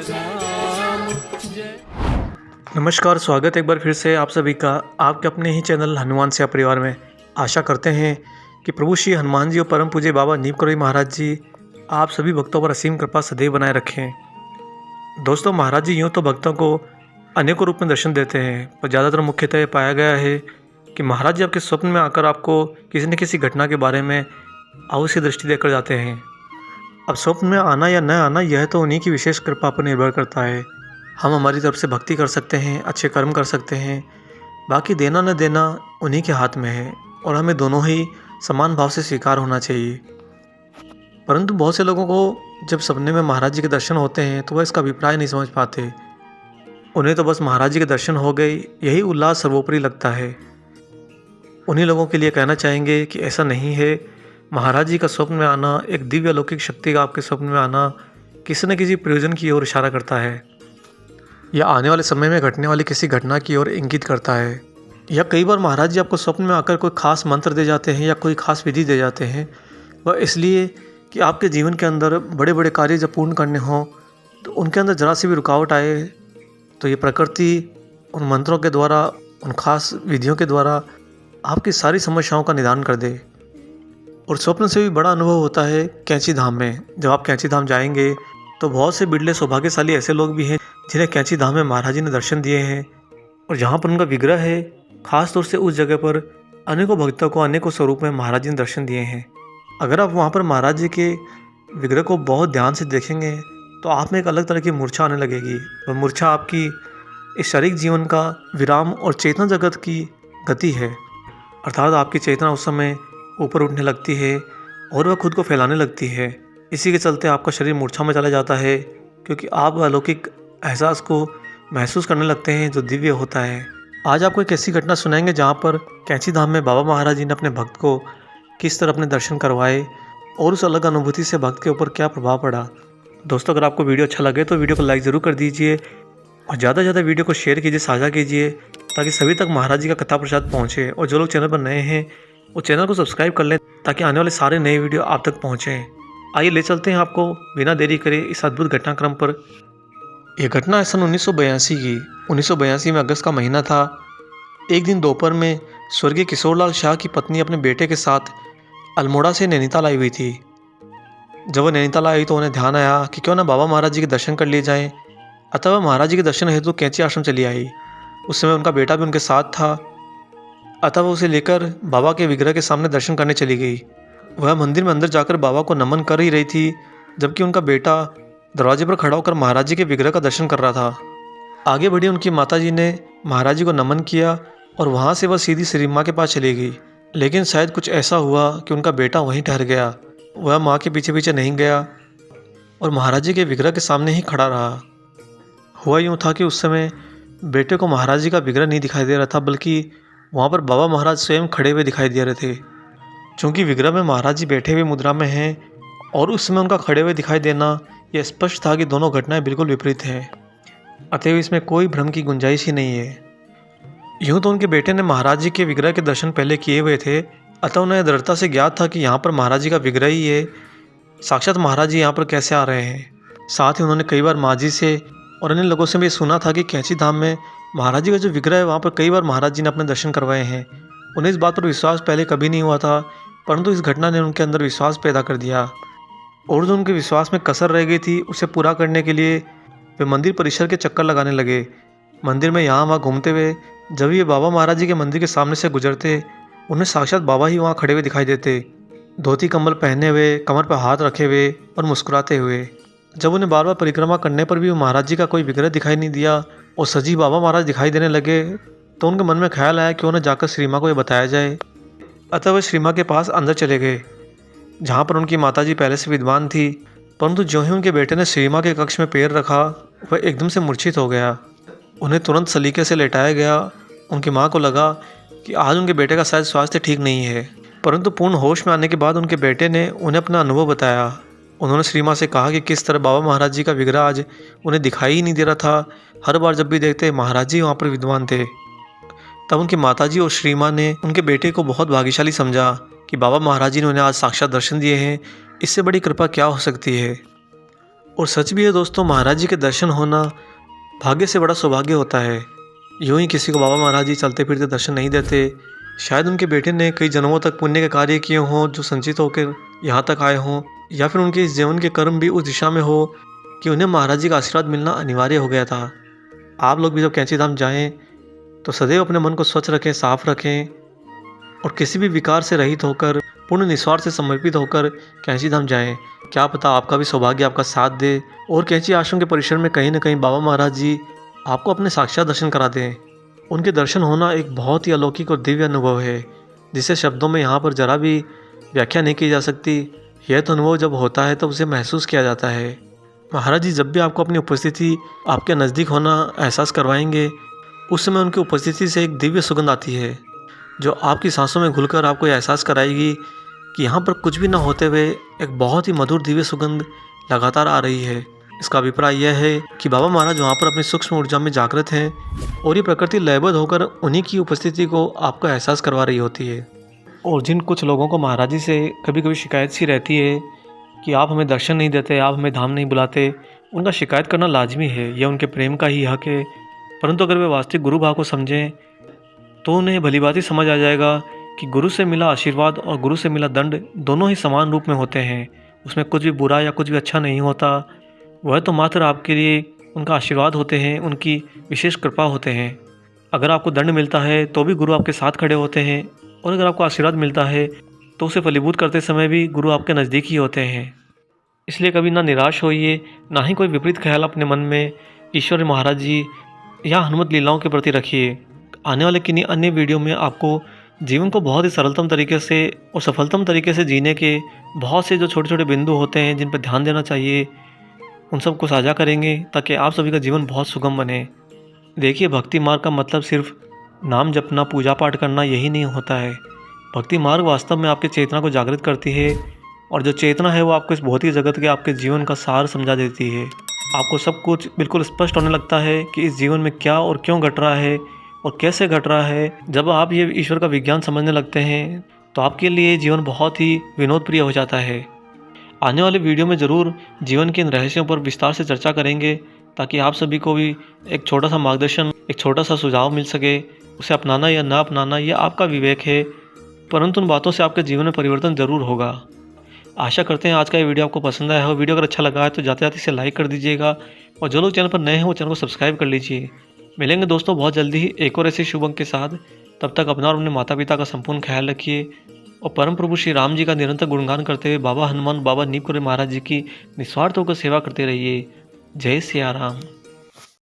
राम जय। नमस्कार, स्वागत है एक बार फिर से आप सभी का आपके अपने ही चैनल हनुमान सेवा परिवार में। आशा करते हैं कि प्रभु श्री हनुमान जी और परम पूज्य बाबा नीम करोड़ी महाराज जी आप सभी भक्तों पर असीम कृपा सदैव बनाए रखें। दोस्तों, महाराज जी यूँ तो भक्तों को अनेकों रूप में दर्शन देते हैं, पर ज़्यादातर मुख्यतः ये पाया गया है कि महाराज जी आपके स्वप्न में आकर आपको किसी न किसी घटना के बारे में अवश्य दृष्टि देकर जाते हैं। अब स्वप्न में आना या न आना यह तो उन्हीं की विशेष कृपा पर निर्भर करता है। हम हमारी तरफ से भक्ति कर सकते हैं, अच्छे कर्म कर सकते हैं, बाकी देना न देना उन्हीं के हाथ में है और हमें दोनों ही समान भाव से स्वीकार होना चाहिए। परंतु बहुत से लोगों को जब सपने में महाराज जी के दर्शन होते हैं तो वह इसका अभिप्राय नहीं समझ पाते। उन्हें तो बस महाराज जी के दर्शन हो गए यही उल्लास सर्वोपरि लगता है। उन्हीं लोगों के लिए कहना चाहेंगे कि ऐसा नहीं है। महाराज जी का स्वप्न में आना, एक दिव्य अलौकिक शक्ति का आपके स्वप्न में आना किसी न किसी प्रयोजन की ओर इशारा करता है, या आने वाले समय में घटने वाली किसी घटना की ओर इंगित करता है। या कई बार महाराज जी आपको स्वप्न में आकर कोई खास मंत्र दे जाते हैं या कोई खास विधि दे जाते हैं, वह इसलिए कि आपके जीवन के अंदर बड़े बड़े कार्य जब पूर्ण करने हों तो उनके अंदर जरा सी भी रुकावट आए तो ये प्रकृति उन मंत्रों के द्वारा, उन खास विधियों के द्वारा आपकी सारी समस्याओं का निदान कर दे। और स्वप्न से भी बड़ा अनुभव होता है कैंची धाम में। जब आप कैंची धाम जाएंगे तो बहुत से बिरले सौभाग्यशाली ऐसे लोग भी हैं जिन्हें कैंची धाम में महाराज जी ने दर्शन दिए हैं, और जहाँ पर उनका विग्रह है, खास तौर से उस जगह पर अनेकों भक्तों को अनेकों स्वरूप में महाराज जी ने दर्शन दिए हैं। अगर आप वहाँ पर महाराज जी के विग्रह को बहुत ध्यान से देखेंगे तो आप में एक अलग तरह की मूर्छा आने लगेगी। वह मूर्छा आपकी इस शारीरिक जीवन का विराम और चेतना जगत की गति है, अर्थात आपकी चेतना उस समय ऊपर उठने लगती है और वह खुद को फैलाने लगती है। इसी के चलते आपका शरीर मूर्छा में चला जाता है, क्योंकि आप अलौकिक एहसास को महसूस करने लगते हैं जो दिव्य होता है। आज आपको एक ऐसी घटना सुनाएंगे जहाँ पर कैंची धाम में बाबा महाराज जी ने अपने भक्त को किस तरह अपने दर्शन करवाए और उस अलग अनुभूति से भक्त के ऊपर क्या प्रभाव पड़ा। दोस्तों, अगर आपको वीडियो अच्छा लगे तो वीडियो को लाइक ज़रूर कर दीजिए और ज़्यादा से ज़्यादा वीडियो को शेयर कीजिए, साझा कीजिए, ताकि सभी तक महाराज जी का कथा प्रसाद पहुँचे। और जो लोग चैनल पर नए हैं वो चैनल को सब्सक्राइब कर लें ताकि आने वाले सारे नए वीडियो आप तक पहुँचें। आइए ले चलते हैं आपको बिना देरी करे इस अद्भुत घटनाक्रम पर। यह घटना है सन 1982 की। 1982 में अगस्त का महीना था। एक दिन दोपहर में स्वर्गीय किशोरलाल शाह की पत्नी अपने बेटे के साथ अल्मोड़ा से नैनीताल आई हुई थी। जब वह नैनीताल आई तो उन्हें ध्यान आया कि क्यों ना बाबा महाराज जी के दर्शन कर लिए जाएं। अतः वह महाराज जी के दर्शन हेतु कैंची आश्रम चली आई। उस समय उनका बेटा भी उनके साथ था, अतः वह उसे लेकर बाबा के विग्रह के सामने दर्शन करने चली गई। वह मंदिर में अंदर जाकर बाबा को नमन कर ही रही थी, जबकि उनका बेटा दरवाजे पर खड़ा होकर महाराज जी के विग्रह का दर्शन कर रहा था। आगे बढ़ी उनकी माता जी ने महाराज जी को नमन किया और वहाँ से वह सीधी श्री माँ के पास चली गई। लेकिन शायद कुछ ऐसा हुआ कि उनका बेटा वहीं ठहर गया। वह माँ के पीछे पीछे नहीं गया और महाराज जी के विग्रह के सामने ही खड़ा रहा। हुआ यूँ था कि उस समय बेटे को महाराज जी का विग्रह नहीं दिखाई दे रहा था, बल्कि वहाँ पर बाबा महाराज स्वयं खड़े हुए दिखाई दे रहे थे। चूँकि विग्रह में महाराज जी बैठे हुए मुद्रा में हैं और उस समय उनका खड़े हुए दिखाई देना यह स्पष्ट था कि दोनों घटनाएं बिल्कुल विपरीत हैं, अतएव इसमें कोई भ्रम की गुंजाइश ही नहीं है। यूँ तो उनके बेटे ने महाराज जी के विग्रह के दर्शन पहले किए हुए थे, अतः उन्हें दृढ़ता से ज्ञात था कि यहाँ पर महाराज जी का विग्रह ही है, साक्षात महाराज जी यहाँ पर कैसे आ रहे हैं। साथ ही उन्होंने कई बार माँ जी से और अन्य लोगों से भी सुना था कि कैंची धाम में महाराज जी का जो विग्रह है वहाँ पर कई बार महाराज जी ने अपने दर्शन करवाए हैं। उन्हें इस बात पर विश्वास पहले कभी नहीं हुआ था, परंतु इस घटना ने उनके अंदर विश्वास पैदा कर दिया। और जो उनके विश्वास में कसर रह गई थी उसे पूरा करने के लिए वे मंदिर परिसर के चक्कर लगाने लगे। मंदिर में यहाँ वहाँ घूमते हुए जब ये बाबा महाराज जी के मंदिर के सामने से गुजरते, उन्हें साक्षात बाबा ही वहाँ खड़े हुए दिखाई देते, धोती कंबल पहने हुए, कमर पर हाथ रखे हुए और मुस्कुराते हुए। जब उन्हें बार बार परिक्रमा करने पर भी महाराज जी का कोई विग्रह दिखाई नहीं दिया और सजीव बाबा महाराज दिखाई देने लगे, तो उनके मन में ख्याल आया कि उन्हें जाकर श्री माँ को ये बताया जाए। अतः वह श्री माँ के पास अंदर चले गए, जहाँ पर उनकी माताजी पहले से विद्वान थी। परंतु जो ही उनके बेटे ने श्री माँ के कक्ष में पैर रखा, वह एकदम से मूर्छित हो गया। उन्हें तुरंत सलीके से लेटाया गया। उनकी माँ को लगा कि आज उनके बेटे का शायद स्वास्थ्य ठीक नहीं है, परंतु पूर्ण होश में आने के बाद उनके बेटे ने उन्हें अपना अनुभव बताया। उन्होंने श्री माँ से कहा कि किस तरह बाबा महाराज जी का विग्रह आज उन्हें दिखाई ही नहीं दे रहा था। हर बार जब भी देखते महाराज जी वहाँ पर विद्वान थे। तब उनकी माताजी और श्री माँ ने उनके बेटे को बहुत भाग्यशाली समझा कि बाबा महाराज जी ने उन्हें आज साक्षात दर्शन दिए हैं, इससे बड़ी कृपा क्या हो सकती है। और सच भी है दोस्तों, महाराज जी के दर्शन होना भाग्य से बड़ा सौभाग्य होता है। यूं ही किसी को बाबा महाराज जी चलते फिरते दर्शन नहीं देते। शायद उनके बेटे ने कई जन्मों तक पुण्य के कार्य किए हों जो संचित होकर यहाँ तक आए हों, या फिर उनके इस जीवन के कर्म भी उस दिशा में हो कि उन्हें महाराज जी का आशीर्वाद मिलना अनिवार्य हो गया था। आप लोग भी जब कैंची धाम जाएं तो सदैव अपने मन को स्वच्छ रखें, साफ रखें और किसी भी विकार से रहित होकर पूर्ण निस्वार्थ से समर्पित होकर कैंची धाम जाएं। क्या पता आपका भी सौभाग्य आपका साथ दे और कैंची आश्रम के परिसर में कहीं न कहीं बाबा महाराज जी आपको अपने साक्षात दर्शन करा दें। उनके दर्शन होना एक बहुत ही अलौकिक और दिव्य अनुभव है, जिसे शब्दों में यहाँ पर जरा भी व्याख्या नहीं की जा सकती। यह तो अनुभव जब होता है तब उसे महसूस किया जाता है। महाराज जी जब भी आपको अपनी उपस्थिति, आपके नज़दीक होना एहसास करवाएंगे, उस समय उनकी उपस्थिति से एक दिव्य सुगंध आती है जो आपकी सांसों में घुलकर आपको यह एहसास कराएगी कि यहाँ पर कुछ भी न होते हुए एक बहुत ही मधुर दिव्य सुगंध लगातार आ रही है। इसका अभिप्राय यह है कि बाबा महाराज वहाँ पर अपनी सूक्ष्म ऊर्जा में जागृत हैं और ये प्रकृति लयबद्ध होकर उन्हीं की उपस्थिति को आपको एहसास करवा रही होती है। और जिन कुछ लोगों को महाराज जी से कभी कभी शिकायत सी रहती है कि आप हमें दर्शन नहीं देते, आप हमें धाम नहीं बुलाते, उनका शिकायत करना लाजमी है, यह उनके प्रेम का ही हक है। परंतु अगर वे वास्तविक गुरु भाव को समझें तो उन्हें भलीभांति समझ आ जाएगा कि गुरु से मिला आशीर्वाद और गुरु से मिला दंड दोनों ही समान रूप में होते हैं। उसमें कुछ भी बुरा या कुछ भी अच्छा नहीं होता। वह तो मात्र आपके लिए उनका आशीर्वाद होते हैं, उनकी विशेष कृपा होते हैं। अगर आपको दंड मिलता है तो भी गुरु आपके साथ खड़े होते हैं, और अगर आपको आशीर्वाद मिलता है तो उसे फलीभूत करते समय भी गुरु आपके नज़दीक ही होते हैं। इसलिए कभी ना निराश होइए, ना ही कोई विपरीत ख्याल अपने मन में ईश्वर महाराज जी या हनुमत लीलाओं के प्रति रखिए। आने वाले किन्हीं अन्य वीडियो में आपको जीवन को बहुत ही सरलतम तरीके से और सफलतम तरीके से जीने के बहुत से जो छोटे छोटे बिंदु होते हैं जिन पर ध्यान देना चाहिए, उन सबको साझा करेंगे ताकि आप सभी का जीवन बहुत सुगम बने। देखिए, भक्ति मार्ग का मतलब सिर्फ नाम जपना, पूजा पाठ करना यही नहीं होता है। भक्ति मार्ग वास्तव में आपकी चेतना को जागृत करती है, और जो चेतना है वो आपको इस भौतिक जगत के आपके जीवन का सार समझा देती है। आपको सब कुछ बिल्कुल स्पष्ट होने लगता है कि इस जीवन में क्या और क्यों घट रहा है और कैसे घट रहा है। जब आप ये ईश्वर का विज्ञान समझने लगते हैं तो आपके लिए जीवन बहुत ही विनोद प्रिय हो जाता है। आने वाले वीडियो में ज़रूर जीवन के इन रहस्यों पर विस्तार से चर्चा करेंगे ताकि आप सभी को भी एक छोटा सा मार्गदर्शन, एक छोटा सा सुझाव मिल सके। उसे अपनाना या ना अपनाना यह आपका विवेक है, परंतु उन बातों से आपके जीवन में परिवर्तन ज़रूर होगा। आशा करते हैं आज का ये वीडियो आपको पसंद आया हो। वीडियो अगर अच्छा लगा है तो जाते जाते इसे लाइक कर दीजिएगा, और जो लोग चैनल पर नए हैं वो चैनल को सब्सक्राइब कर लीजिए। मिलेंगे दोस्तों बहुत जल्दी ही एक और ऐसे शुभ अंक के साथ। तब तक अपना और अपने माता पिता का संपूर्ण ख्याल रखिए, और परम प्रभु श्री राम जी का निरंतर गुणगान करते हुए बाबा हनुमान, बाबा नीम करौरी महाराज जी की निस्वार्थ होकर सेवा करते रहिए। जय सिया राम।